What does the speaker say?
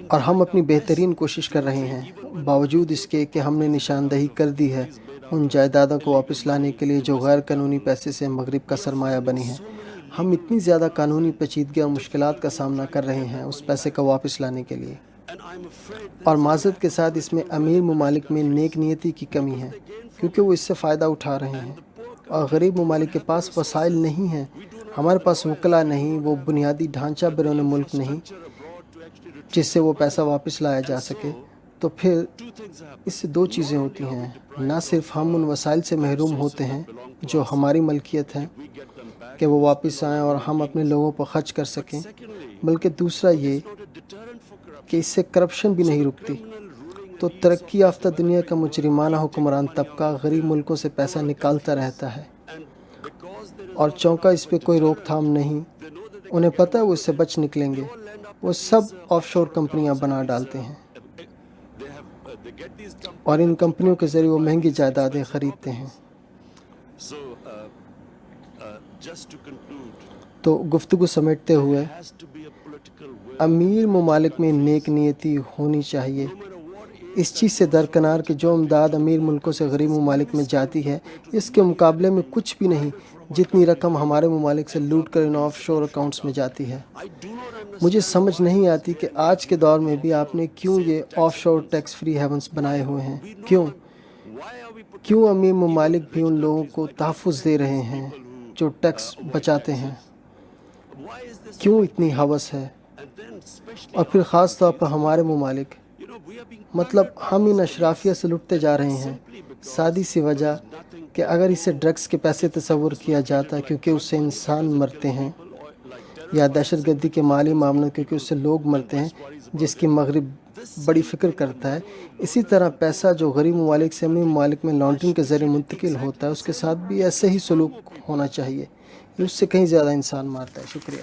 اور ہم اپنی بہترین کوشش کر رہے ہیں، باوجود اس کے کہ ہم نے نشاندہی کر دی ہے ان جائیدادوں کو واپس لانے کے لیے جو غیر قانونی پیسے سے مغرب کا سرمایہ بنی ہیں۔ ہم اتنی زیادہ قانونی پیچیدگیاں اور مشکلات کا سامنا کر رہے ہیں اس پیسے کو واپس لانے کے لیے، اور معذرت کے ساتھ اس میں امیر ممالک میں نیک نیتی کی کمی ہے، کیونکہ وہ اس سے فائدہ اٹھا رہے ہیں، اور غریب ممالک کے پاس وسائل نہیں ہیں۔ ہمارے پاس وکلا نہیں، وہ بنیادی ڈھانچہ بیرون ملک نہیں جس سے وہ پیسہ واپس لایا جا سکے۔ تو پھر اس سے دو چیزیں ہوتی ہیں، نہ صرف ہم ان وسائل سے محروم ہوتے ہیں جو ہماری ملکیت ہیں کہ وہ واپس آئیں اور ہم اپنے لوگوں پر خرچ کر سکیں، بلکہ دوسرا یہ کہ اس سے کرپشن بھی نہیں رکتی۔ تو ترقی یافتہ دنیا کا مجرمانہ حکمران طبقہ غریب ملکوں سے پیسہ نکالتا رہتا ہے، اور چونکہ اس پہ کوئی روک تھام نہیں، انہیں پتہ ہے وہ اس سے بچ نکلیں گے، وہ سب آف شور کمپنیاں بنا ڈالتے ہیں، اور ان کمپنیوں کے ذریعے وہ مہنگی جائیدادیں خریدتے ہیں۔ تو گفتگو سمیٹتے ہوئے، امیر ممالک میں نیک نیتی ہونی چاہیے، اس چیز سے درکنار کہ جو امداد امیر ملکوں سے غریب ممالک میں جاتی ہے اس کے مقابلے میں کچھ بھی نہیں جتنی رقم ہمارے ممالک سے لوٹ کر ان آف شور اکاؤنٹس میں جاتی ہے۔ مجھے سمجھ نہیں آتی کہ آج کے دور میں بھی آپ نے کیوں یہ آف شور ٹیکس فری ہیونز بنائے ہوئے ہیں، کیوں امیر ممالک بھی ان لوگوں کو تحفظ دے رہے ہیں جو ٹیکس بچاتے ہیں، کیوں اتنی ہوس ہے؟ اور پھر خاص طور پر ہمارے ممالک، مطلب ہم ان اشرافیہ سے لٹتے جا رہے ہیں، سادی سی وجہ کہ اگر اسے ڈرگس کے پیسے تصور کیا جاتا ہے کیونکہ اس سے انسان مرتے ہیں، یا دہشت گردی کے مالی معاملوں کیونکہ اس سے لوگ مرتے ہیں، جس کی مغرب بڑی فکر کرتا ہے، اسی طرح پیسہ جو غریب ممالک سے امیر ممالک میں لانڈرنگ کے ذریعے منتقل ہوتا ہے اس کے ساتھ بھی ایسے ہی سلوک ہونا چاہیے، یہ اس سے کہیں زیادہ انسان مارتا ہے۔ شکریہ۔